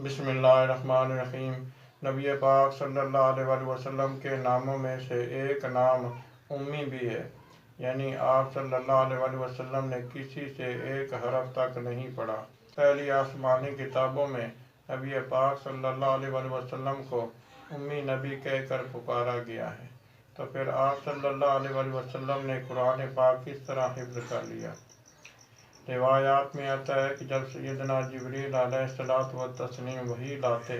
بسم اللہ الرحمن الرحیم۔ نبی پاک صلی اللہ علیہ وسلم کے ناموں میں سے ایک نام امی بھی ہے، یعنی آپ صلی اللہ علیہ وسلم نے کسی سے ایک حرف تک نہیں پڑھا۔ پہلی آسمانی کتابوں میں نبی پاک صلی اللہ علیہ وسلم کو امی نبی کہہ کر پکارا گیا ہے، تو پھر آپ صلی اللہ علیہ وسلم نے قرآن پاک کس طرح حفظ کر لیا؟ روایات میں آتا ہے کہ جب سیدنا جبریل علیہ السلام وحی لاتے،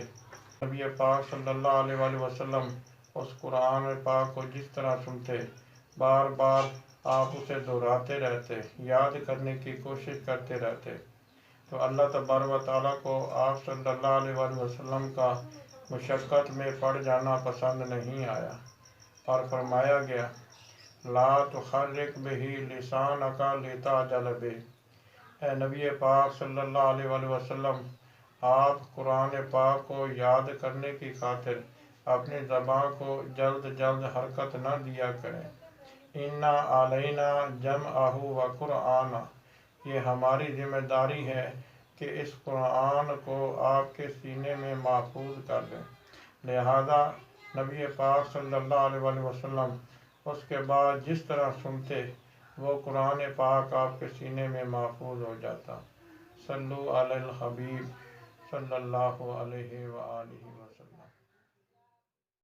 نبی پاک صلی اللہ علیہ وسلم اس قرآن پاک کو جس طرح سنتے، بار بار آپ اسے دہراتے رہتے، یاد کرنے کی کوشش کرتے رہتے، تو اللہ تبارک و تعالیٰ کو آپ صلی اللہ علیہ وسلم کا مشقت میں پڑ جانا پسند نہیں آیا، اور فرمایا گیا لا تحرک بہ لسانک لتعجل بہ۔ اے نبی پاک صلی اللہ علیہ وسلم، آپ قرآن پاک کو یاد کرنے کی خاطر اپنی زبان کو جلد جلد حرکت نہ دیا کریں۔ اِنَّا عَلَيْنَا جَمْعَهُ وَقُرْآنَهُ، یہ ہماری ذمہ داری ہے کہ اس قرآن کو آپ کے سینے میں محفوظ کر دیں۔ لہذا نبی پاک صلی اللہ علیہ وسلم اس کے بعد جس طرح سنتے، وہ قرآن پاک آپ کے سینے میں محفوظ ہو جاتا۔ صلو علی الحبیب صلی اللہ علیہ وآلہ وسلم۔